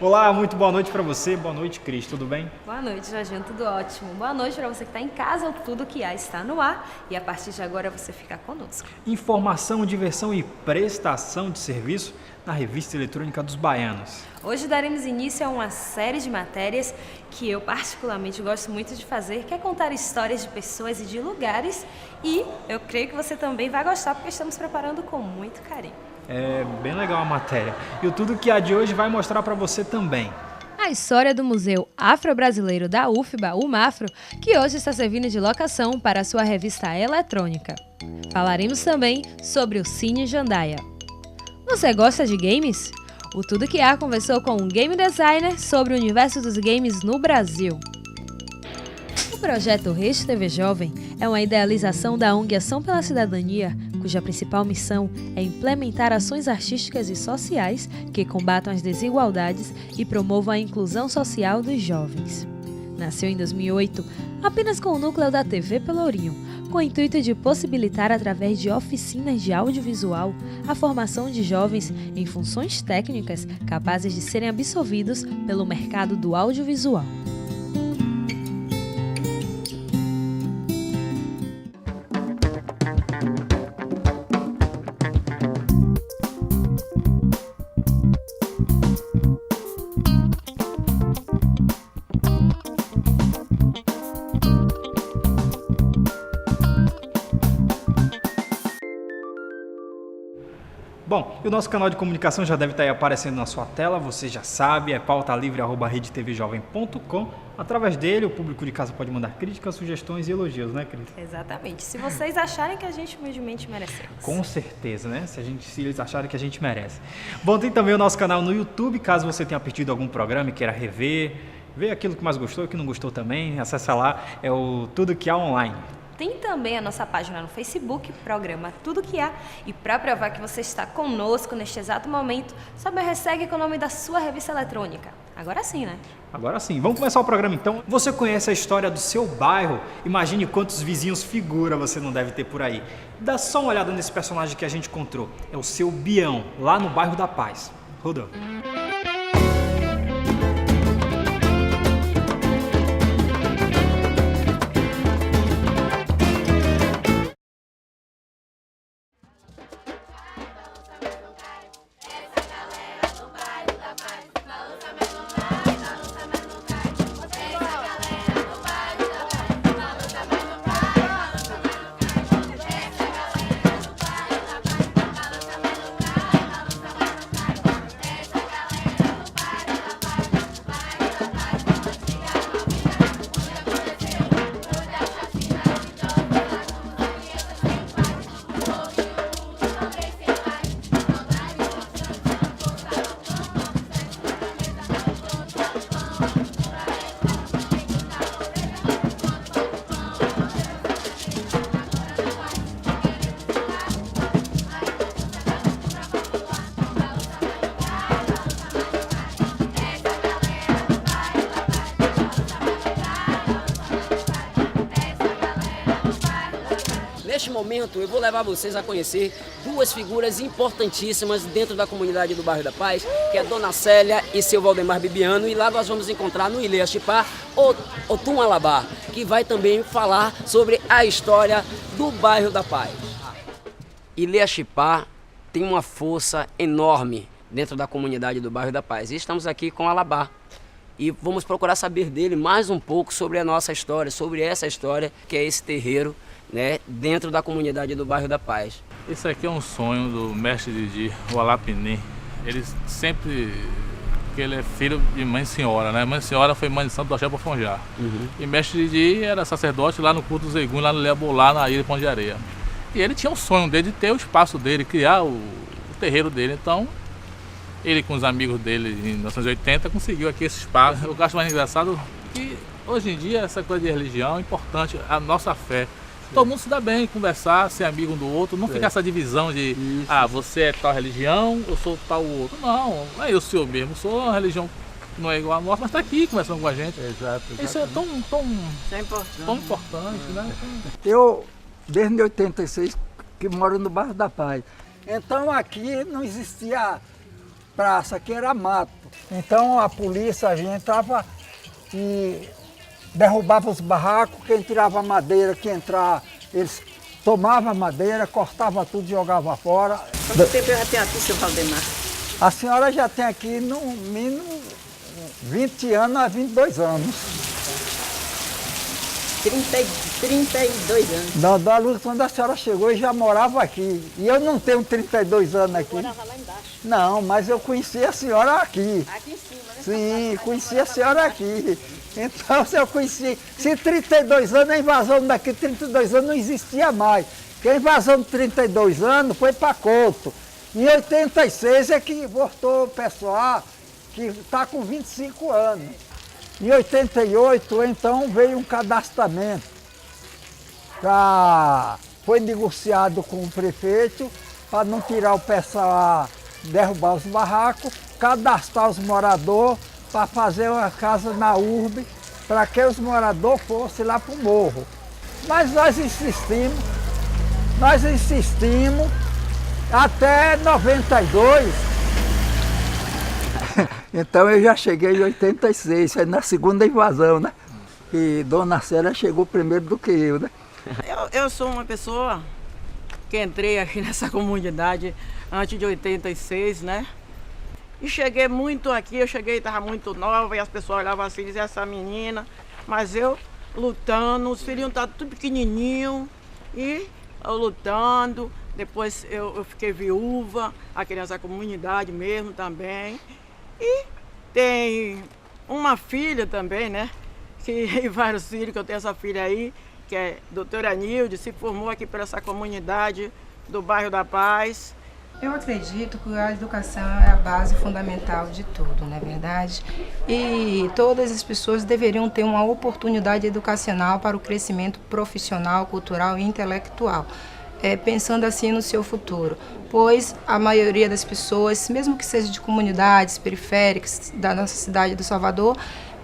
Olá, muito boa noite para você. Boa noite, Cris. Tudo bem? Boa noite, Jorginho. Tudo ótimo. Boa noite para você que está em casa. O Tudo Que Há está no ar e a partir de agora você fica conosco. Informação, diversão e prestação de serviço na Revista Eletrônica dos Baianos. Hoje daremos início a uma série de matérias que eu particularmente gosto muito de fazer, que é contar histórias de pessoas e de lugares, e eu creio que você também vai gostar porque estamos preparando com muito carinho. É bem legal a matéria. E o Tudo Que Há de hoje vai mostrar para você também A história do Museu Afro-Brasileiro da UFBA, o MAFRO, que hoje está servindo de locação para a sua revista eletrônica. Falaremos também sobre o Cine Jandaia. Você gosta de games? O Tudo Que Há conversou com um game designer sobre o universo dos games no Brasil. O projeto Rede TV Jovem é uma idealização da ONG Ação pela Cidadania, cuja principal missão é implementar ações artísticas e sociais que combatam as desigualdades e promovam a inclusão social dos jovens. Nasceu em 2008, apenas com o núcleo da TV Pelourinho, com o intuito de possibilitar, através de oficinas de audiovisual, a formação de jovens em funções técnicas capazes de serem absorvidos pelo mercado do audiovisual. Bom, e o nosso canal de comunicação já deve estar aí aparecendo na sua tela, você já sabe, é pautalivre@redetvjovem.com. Através dele, o público de casa pode mandar críticas, sugestões e elogios, né, Cris? Exatamente. Se vocês acharem que a gente humildemente merecemos. Com certeza, né? Se eles acharem que a gente merece. Bom, tem também o nosso canal no YouTube, caso você tenha perdido algum programa e queira rever, ver aquilo que mais gostou e que não gostou também, acessa lá, é o Tudo Que Há Online. Tem também a nossa página no Facebook, programa Tudo Que Há. E para provar que você está conosco neste exato momento, só me ressegue com o nome da sua revista eletrônica. Agora sim, né? Agora sim, vamos começar o programa então. Você conhece a história do seu bairro? Imagine quantos vizinhos figura você não deve ter por aí. Dá só uma olhada nesse personagem que a gente encontrou. É o seu Bião, lá no bairro da Paz. Rodou. Neste momento, eu vou levar vocês a conhecer duas figuras importantíssimas dentro da comunidade do Bairro da Paz, que é a Dona Célia e seu Valdemar Bibiano, e lá nós vamos encontrar no Ilê Chipá Otum Alabá, que vai também falar sobre a história do Bairro da Paz. Ilê Chipá tem uma força enorme dentro da comunidade do Bairro da Paz, e estamos aqui com Alabá. E vamos procurar saber dele mais um pouco sobre a nossa história, sobre essa história que é esse terreiro, né, dentro da comunidade do Bairro da Paz. Esse aqui é um sonho do mestre Didi, o Alapini. Ele sempre, porque ele é filho de Mãe Senhora, né? Mãe Senhora foi mãe de Santo Axé Pofonjá. E mestre Didi era sacerdote lá no culto dos Eguns, lá no Leabolá, na ilha de Pão de Areia. E ele tinha um sonho dele de ter o espaço dele, criar o terreiro dele. Então, ele com os amigos dele em 1980 conseguiu aqui esse espaço. Eu acho mais engraçado que hoje em dia essa coisa de religião é importante, a nossa fé. Todo mundo se dá bem, conversar, ser amigo um do outro, não ficar essa divisão de você é tal religião, eu sou tal outro. Não, é eu sou mesmo, sou uma religião que não é igual a nossa, mas está aqui conversando com a gente. Exato. Isso é tão importante, né? Eu, desde 86, que moro no Bairro da Paz. Então aqui não existia praça, aqui era mato. Então a polícia entrava e derrubava os barracos, quem tirava madeira, quem entrar, eles tomavam madeira, cortavam tudo e jogavam fora. Quanto tempo eu já tenho aqui, seu Valdemar? A senhora já tem aqui no mínimo 20 anos a 22 anos. 32 anos. Da luz, quando a senhora chegou, eu já morava aqui. E eu não tenho 32 anos aqui. Eu morava lá embaixo. Não, mas eu conheci a senhora aqui. Aqui em cima, né? Sim, conheci a senhora aqui. Então, se eu conheci... Se 32 anos, a invasão daqui, 32 anos, não existia mais. Porque a invasão de 32 anos foi para Couto. Em 86 é que voltou o pessoal que está com 25 anos. Em 88, então, veio um cadastramento. Foi negociado com o prefeito para não tirar o pessoal, derrubar os barracos, cadastrar os moradores para fazer uma casa na urbe, para que os moradores fossem lá para o morro. Mas nós insistimos até 92. Então eu já cheguei em 86, foi na segunda invasão, né? E Dona Célia chegou primeiro do que eu, né? Eu sou uma pessoa que entrei aqui nessa comunidade antes de 86, né? E cheguei muito aqui, estava muito nova e as pessoas olhavam assim e diziam, essa menina. Mas eu lutando, os filhinhos estavam tudo pequenininho e eu lutando. Depois eu fiquei viúva, aqui nessa comunidade mesmo também. E tem uma filha também, né? E vários filhos, que eu tenho essa filha aí, que é doutora Nilde, se formou aqui por essa comunidade do bairro da Paz. Eu acredito que a educação é a base fundamental de tudo, não é verdade? E todas as pessoas deveriam ter uma oportunidade educacional para o crescimento profissional, cultural e intelectual, pensando assim no seu futuro. Pois a maioria das pessoas, mesmo que seja de comunidades periféricas da nossa cidade do Salvador,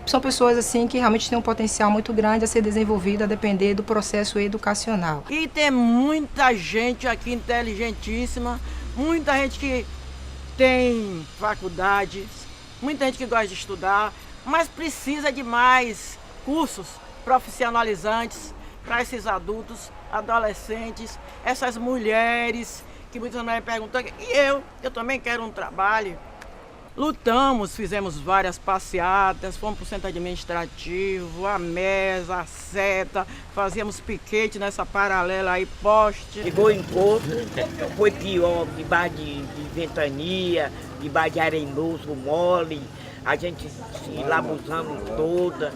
são pessoas assim que realmente têm um potencial muito grande a ser desenvolvido a depender do processo educacional. E tem muita gente aqui inteligentíssima, muita gente que tem faculdade, muita gente que gosta de estudar, mas precisa de mais cursos profissionalizantes para esses adultos, adolescentes, essas mulheres que muitas vezes me perguntam, e eu também quero um trabalho. Lutamos, fizemos várias passeatas, fomos para o centro administrativo, a mesa, a seta, fazíamos piquete nessa paralela aí, poste. Chegou em Couto, foi pior, debaixo de ventania, debaixo de arenoso, mole, a gente se labuzamos toda.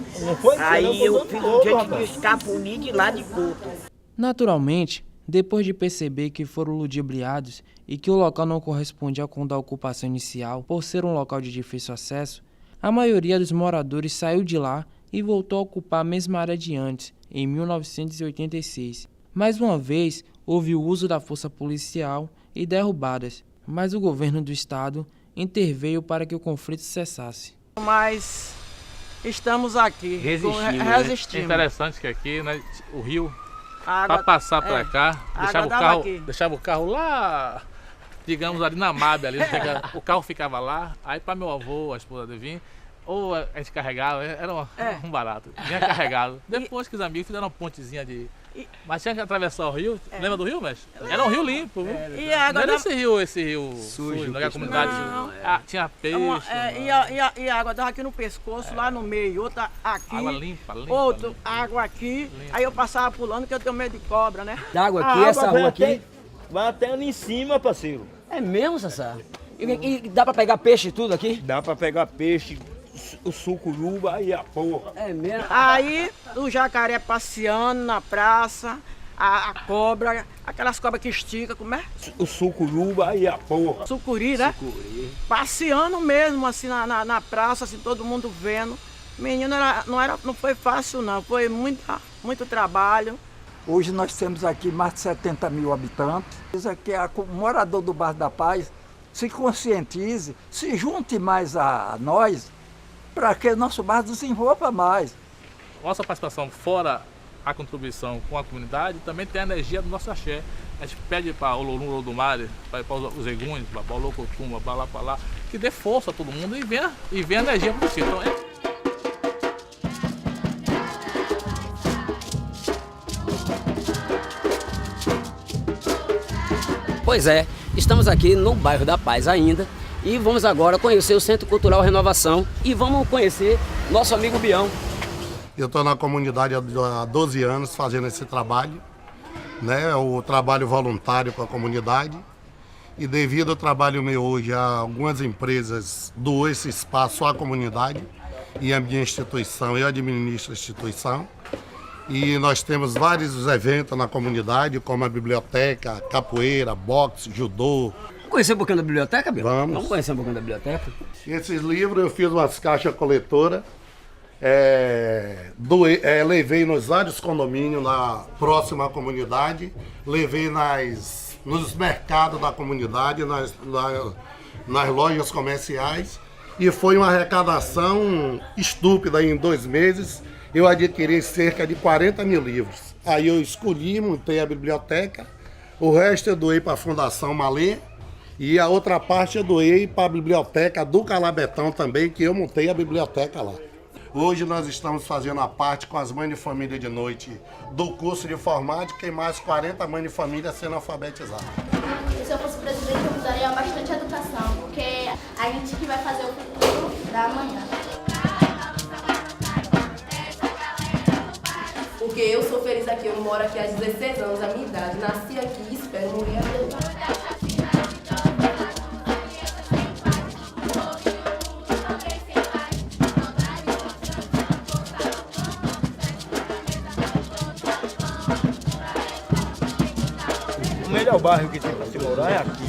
Aí eu fiz um jeito de escapulir de lá de Couto. Naturalmente, depois de perceber que foram ludibriados e que o local não correspondia com o da ocupação inicial por ser um local de difícil acesso, a maioria dos moradores saiu de lá e voltou a ocupar a mesma área de antes, em 1986. Mais uma vez, houve o uso da força policial e derrubadas, mas o governo do estado interveio para que o conflito cessasse. Mas estamos aqui, resistimos. É interessante que aqui, né, o rio, Para passar para cá, deixava o carro lá, digamos ali na MAB, ali, o carro ficava lá, aí para meu avô, a esposa de vir, ou a gente carregava, era um barato, vinha carregado. Depois que os amigos fizeram uma pontezinha mas tinha que atravessar o rio, lembra do rio, mestre? Era um rio limpo, viu? E a água não era esse rio sujo, na comunidade. Tinha peixe. E a água dava aqui no pescoço, lá no meio, outra aqui. Água limpa. Água aqui. Limpa. Aí eu passava pulando que eu tenho medo de cobra, né? Da água aqui, essa rua aqui. Vai até ali em cima, parceiro. É mesmo, Sassá? E dá pra pegar peixe e tudo aqui? Dá pra pegar peixe, o sucuruba e a porra. É mesmo? Aí o jacaré passeando na praça, a cobra, aquelas cobras que esticam, como é? O sucuruba e a porra. Sucuri, né? Sucuri. Passeando mesmo, assim, na praça, assim, todo mundo vendo. Menino, não foi fácil não, foi muito trabalho. Hoje nós temos aqui mais de 70 mil habitantes. Isso aqui é o morador do Bairro da Paz se conscientize, se junte mais a nós, para que o nosso bairro desenvolva mais. Nossa participação, fora a contribuição com a comunidade, também tem a energia do nosso axé. A gente pede para o Lodumare, para os Eguns, para o Locotumba, para lá, que dê força a todo mundo e venha a energia para você. Então, Pois é, estamos aqui no bairro da Paz ainda e vamos agora conhecer o Centro Cultural Renovação e vamos conhecer nosso amigo Bião. Eu estou na comunidade há 12 anos fazendo esse trabalho, né? O trabalho voluntário com a comunidade. E devido ao trabalho meu hoje, algumas empresas doam esse espaço à comunidade e a minha instituição, eu administro a instituição. E nós temos vários eventos na comunidade, como a biblioteca, capoeira, boxe, judô. Conhecer um pouquinho da biblioteca, Bião? Vamos. Vamos conhecer um pouquinho da biblioteca? Esses livros eu fiz umas caixas coletoras, levei nos vários condomínios na próxima comunidade, levei nos mercados da comunidade, nas lojas comerciais, e foi uma arrecadação estúpida. Em 2 meses eu adquiri cerca de 40 mil livros. Aí eu escolhi, montei a biblioteca, o resto eu doei para a Fundação Malê, e a outra parte eu doei para a biblioteca do Calabetão também, que eu montei a biblioteca lá. Hoje nós estamos fazendo a parte com as mães de família de noite do curso de informática e mais 40 mães de família sendo alfabetizadas. Se eu fosse presidente, eu mudaria bastante a educação, porque a gente que vai fazer o futuro da manhã. Porque eu sou feliz aqui, eu moro aqui há 16 anos, a minha idade, nasci aqui e espero morrer aqui. O melhor bairro que tem para se morar é aqui.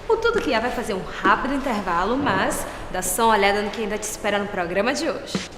O Tudo Que Há vai fazer um rápido intervalo, mas dá só uma olhada no que ainda te espera no programa de hoje.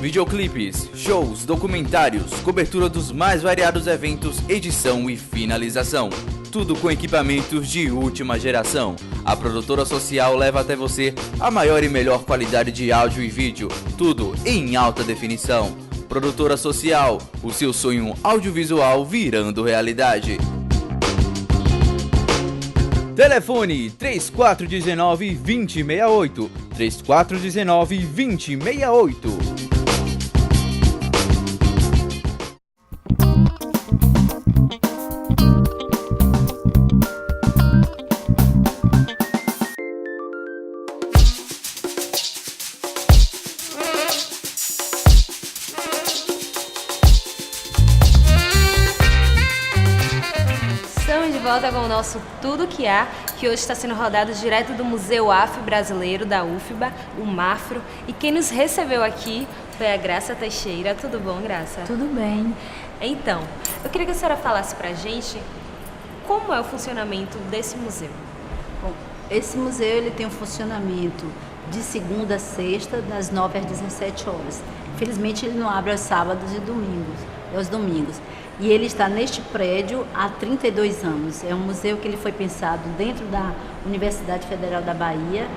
Videoclipes, shows, documentários, cobertura dos mais variados eventos, edição e finalização. Tudo com equipamentos de última geração. A produtora social leva até você a maior e melhor qualidade de áudio e vídeo. Tudo em alta definição. Produtora Social, o seu sonho audiovisual virando realidade. Telefone 3419-2068. 3419-2068. Volta com o nosso Tudo Que Há, que hoje está sendo rodado direto do Museu Afro-Brasileiro da UFBA, o MAFRO. E quem nos recebeu aqui foi a Graça Teixeira. Tudo bom, Graça? Tudo bem. Então, eu queria que a senhora falasse pra gente como é o funcionamento desse museu. Bom, esse museu ele tem um funcionamento de segunda a sexta, das 9 às 17 horas. Infelizmente ele não abre aos sábados e domingos. E ele está neste prédio há 32 anos. É um museu que ele foi pensado dentro da Universidade Federal da Bahia,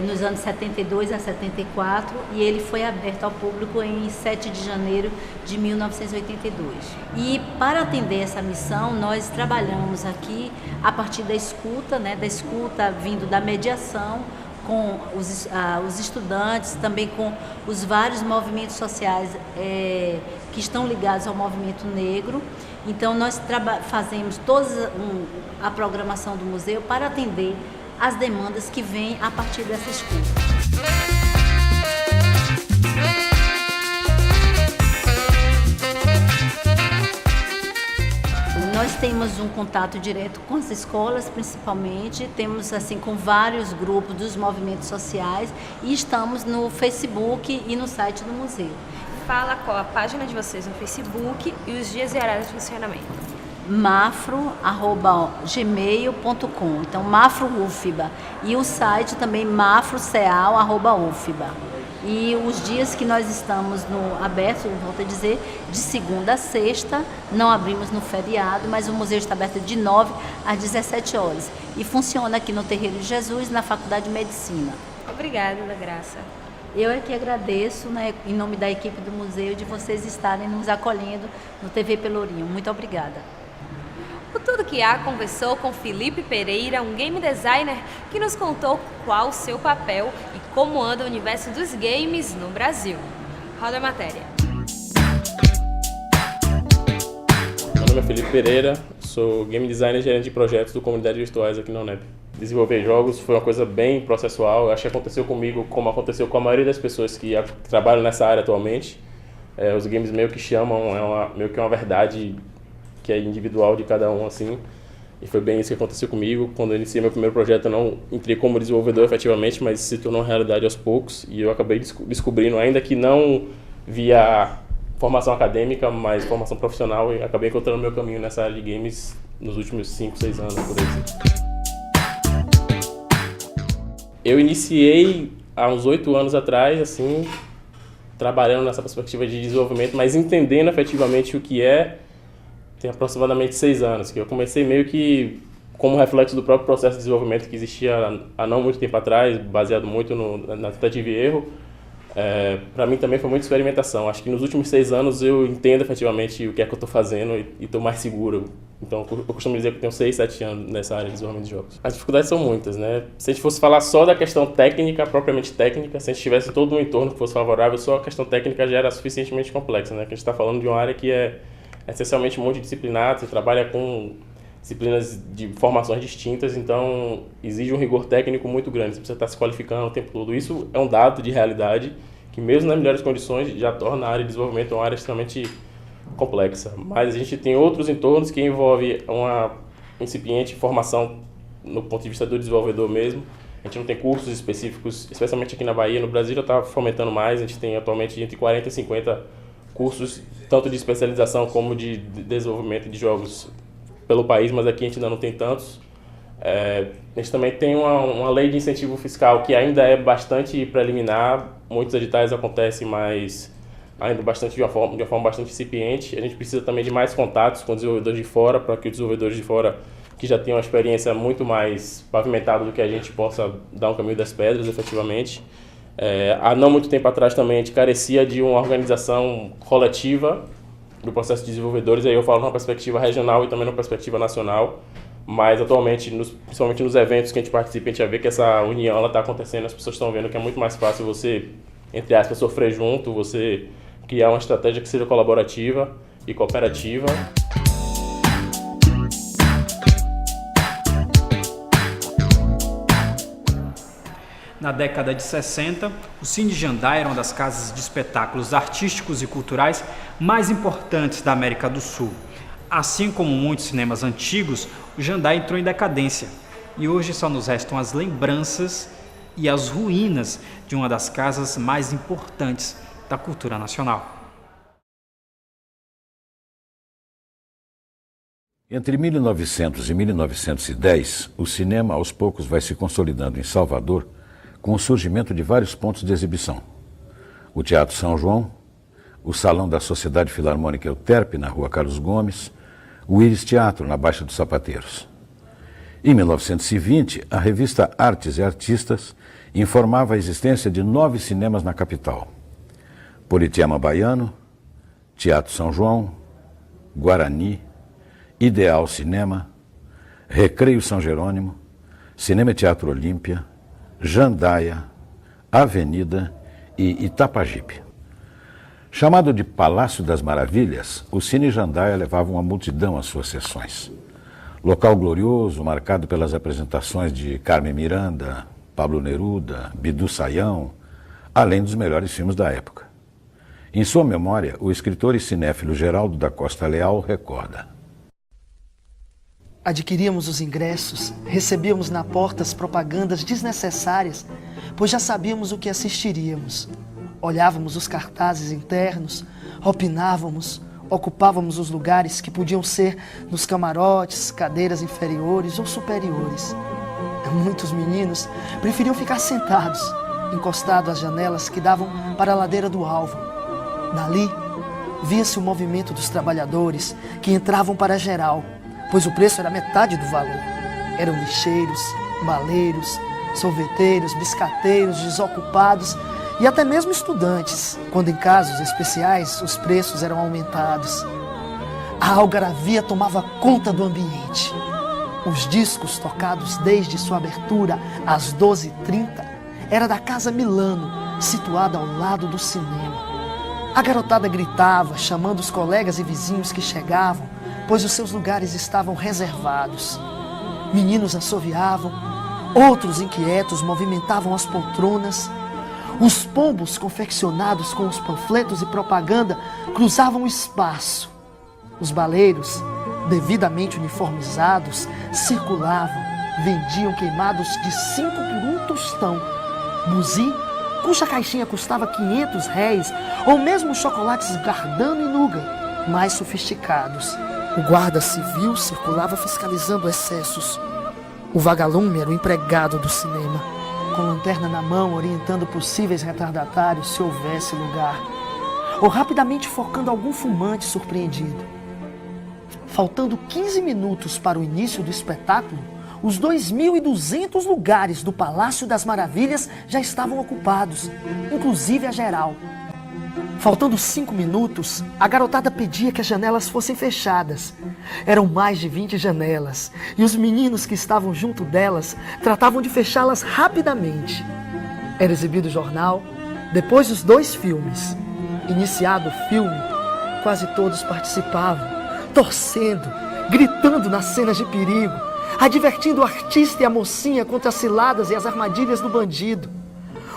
nos anos 72 a 74, e ele foi aberto ao público em 7 de janeiro de 1982. E para atender essa missão, nós trabalhamos aqui a partir da escuta, da escuta vindo da mediação, com os estudantes, também com os vários movimentos sociais que estão ligados ao movimento negro. Então nós fazemos toda a programação do museu para atender as demandas que vêm a partir dessa escuta. Nós temos um contato direto com as escolas, principalmente, temos assim com vários grupos dos movimentos sociais e estamos no Facebook e no site do museu. Fala qual a página de vocês no Facebook e os dias e horários de funcionamento. mafro@gmail.com, então Mafro UFBA, e o site também mafroceal@ufba. E os dias que nós estamos abertos, volto a dizer, de segunda a sexta, não abrimos no feriado, mas o museu está aberto de 9 às 17 horas. E funciona aqui no Terreiro de Jesus, na Faculdade de Medicina. Obrigada, Ana Graça. Eu é que agradeço, né, em nome da equipe do museu, de vocês estarem nos acolhendo no TV Pelourinho. Muito obrigada. O Tudo Que Há conversou com Felipe Pereira, um game designer que nos contou qual o seu papel e como anda o universo dos games no Brasil. Roda a matéria. Meu nome é Felipe Pereira, sou game designer e gerente de projetos do Comunidade Virtuais aqui na UNEP. Desenvolver jogos foi uma coisa bem processual, acho que aconteceu comigo como aconteceu com a maioria das pessoas que trabalham nessa área atualmente. Os games meio que chamam, meio que uma verdade que é individual de cada um, assim, e foi bem isso que aconteceu comigo. Quando eu iniciei meu primeiro projeto, eu não entrei como desenvolvedor efetivamente, mas se tornou uma realidade aos poucos, e eu acabei descobrindo, ainda que não via formação acadêmica, mas formação profissional, e acabei encontrando meu caminho nessa área de games nos últimos 5, 6 anos, por aí. Eu iniciei há uns 8 anos atrás, assim, trabalhando nessa perspectiva de desenvolvimento, mas entendendo efetivamente o que é. Tem aproximadamente 6 anos, que eu comecei meio que como reflexo do próprio processo de desenvolvimento que existia há não muito tempo atrás, baseado muito na tentativa e erro. Para mim também foi muita experimentação. Acho que nos últimos 6 anos eu entendo efetivamente o que é que eu estou fazendo e estou mais seguro. Então eu costumo dizer que eu tenho 6, 7 anos nessa área de desenvolvimento de jogos. As dificuldades são muitas, né? Se a gente fosse falar só da questão técnica, propriamente técnica, se a gente tivesse todo um entorno que fosse favorável, só a questão técnica já era suficientemente complexa, né? Que a gente está falando de uma área que é essencialmente multidisciplinar, você trabalha com disciplinas de formações distintas, então exige um rigor técnico muito grande, você precisa estar se qualificando o tempo todo. Isso é um dado de realidade que mesmo nas melhores condições já torna a área de desenvolvimento uma área extremamente complexa. Mas a gente tem outros entornos que envolvem uma incipiente formação no ponto de vista do desenvolvedor mesmo. A gente não tem cursos específicos, especialmente aqui na Bahia. No Brasil já está fomentando mais, a gente tem atualmente entre 40 e 50 cursos, tanto de especialização como de desenvolvimento de jogos pelo país, mas aqui a gente ainda não tem tantos. A gente também tem uma lei de incentivo fiscal que ainda é bastante preliminar, muitos editais acontecem, mas ainda bastante de uma forma bastante incipiente. A gente precisa também de mais contatos com desenvolvedores de fora, para que os desenvolvedores de fora que já tenham uma experiência muito mais pavimentada do que a gente possa dar um caminho das pedras, efetivamente. Há não muito tempo atrás também a gente carecia de uma organização coletiva do processo de desenvolvedores, aí eu falo numa perspectiva regional e também numa perspectiva nacional, mas atualmente, principalmente nos eventos que a gente participa, a gente já vê que essa união está acontecendo, as pessoas estão vendo que é muito mais fácil você, entre aspas, sofrer junto, você criar uma estratégia que seja colaborativa e cooperativa. Na década de 60, o Cine Jandaia era uma das casas de espetáculos artísticos e culturais mais importantes da América do Sul. Assim como muitos cinemas antigos, o Jandaia entrou em decadência e hoje só nos restam as lembranças e as ruínas de uma das casas mais importantes da cultura nacional. Entre 1900 e 1910, o cinema aos poucos vai se consolidando em Salvador com o surgimento de vários pontos de exibição. O Teatro São João, o Salão da Sociedade Filarmônica Euterpe, na Rua Carlos Gomes, o Íris Teatro, na Baixa dos Sapateiros. Em 1920, a revista Artes e Artistas informava a existência de 9 cinemas na capital. Politeama Baiano, Teatro São João, Guarani, Ideal Cinema, Recreio São Jerônimo, Cinema e Teatro Olímpia, Jandaia, Avenida e Itapajipe. Chamado de Palácio das Maravilhas, o Cine Jandaia levava uma multidão às suas sessões. Local glorioso, marcado pelas apresentações de Carmen Miranda, Pablo Neruda, Bidu Sayão, além dos melhores filmes da época. Em sua memória, o escritor e cinéfilo Geraldo da Costa Leal recorda: Adquiríamos os ingressos, recebíamos na porta as propagandas desnecessárias, pois já sabíamos o que assistiríamos. Olhávamos os cartazes internos, opinávamos, ocupávamos os lugares que podiam ser nos camarotes, cadeiras inferiores ou superiores. Muitos meninos preferiam ficar sentados, encostados às janelas que davam para a ladeira do Alvo. Dali, via-se o movimento dos trabalhadores que entravam para a geral, pois o preço era metade do valor. Eram lixeiros, baleiros, sorveteiros, biscateiros, desocupados e até mesmo estudantes, quando em casos especiais os preços eram aumentados. A algaravia tomava conta do ambiente. Os discos tocados desde sua abertura às 12h30 era da Casa Milano, situada ao lado do cinema. A garotada gritava, chamando os colegas e vizinhos que chegavam, pois os seus lugares estavam reservados. Meninos assoviavam, outros inquietos movimentavam as poltronas. Os pombos confeccionados com os panfletos e propaganda cruzavam o espaço. Os baleiros, devidamente uniformizados, circulavam, vendiam queimados de 5 por 1 tostão, buzi, cuja caixinha custava 500 réis, ou mesmo chocolates Gardano e Nougat, mais sofisticados. O guarda civil circulava fiscalizando excessos. O vagalume era o empregado do cinema, com lanterna na mão, orientando possíveis retardatários se houvesse lugar, ou rapidamente focando algum fumante surpreendido. Faltando 15 minutos para o início do espetáculo, os 2.200 lugares do Palácio das Maravilhas já estavam ocupados, inclusive a geral. Faltando 5 minutos, a garotada pedia que as janelas fossem fechadas. Eram mais de 20 janelas, e os meninos que estavam junto delas tratavam de fechá-las rapidamente. Era exibido o jornal, depois os 2 filmes. Iniciado o filme, quase todos participavam, torcendo, gritando nas cenas de perigo, advertindo o artista e a mocinha contra as ciladas e as armadilhas do bandido.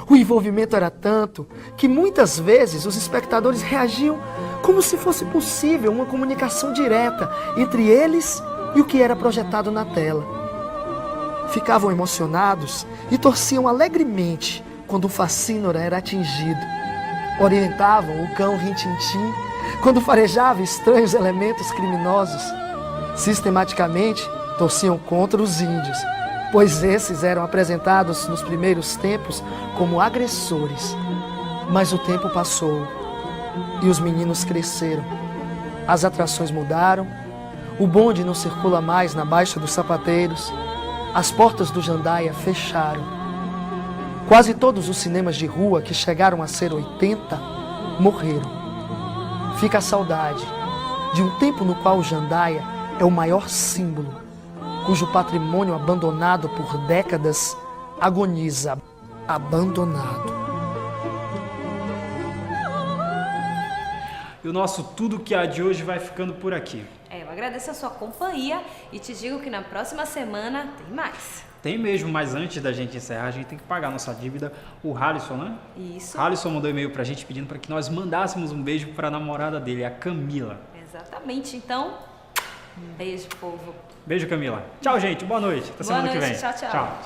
O envolvimento era tanto que muitas vezes os espectadores reagiam como se fosse possível uma comunicação direta entre eles e o que era projetado na tela. Ficavam emocionados e torciam alegremente quando o Facínora era atingido. Orientavam o cão Rintintim quando farejava estranhos elementos criminosos. Sistematicamente, torciam contra os índios, pois esses eram apresentados nos primeiros tempos como agressores. Mas o tempo passou e os meninos cresceram. As atrações mudaram, o bonde não circula mais na Baixa dos Sapateiros, as portas do Jandaia fecharam. Quase todos os cinemas de rua, que chegaram a ser 80, morreram. Fica a saudade de um tempo no qual o Jandaia é o maior símbolo, cujo patrimônio abandonado por décadas agoniza, abandonado. E o nosso Tudo Que Há de hoje vai ficando por aqui. Eu agradeço a sua companhia e te digo que na próxima semana tem mais. Tem mesmo, mas antes da gente encerrar, a gente tem que pagar a nossa dívida. O Halisson, né? Isso. Halisson mandou e-mail pra gente pedindo para que nós mandássemos um beijo para a namorada dele, a Camila. Exatamente, então, um beijo, povo. Beijo, Camila. Tchau, gente. Boa noite. Até semana que vem. Tchau, tchau.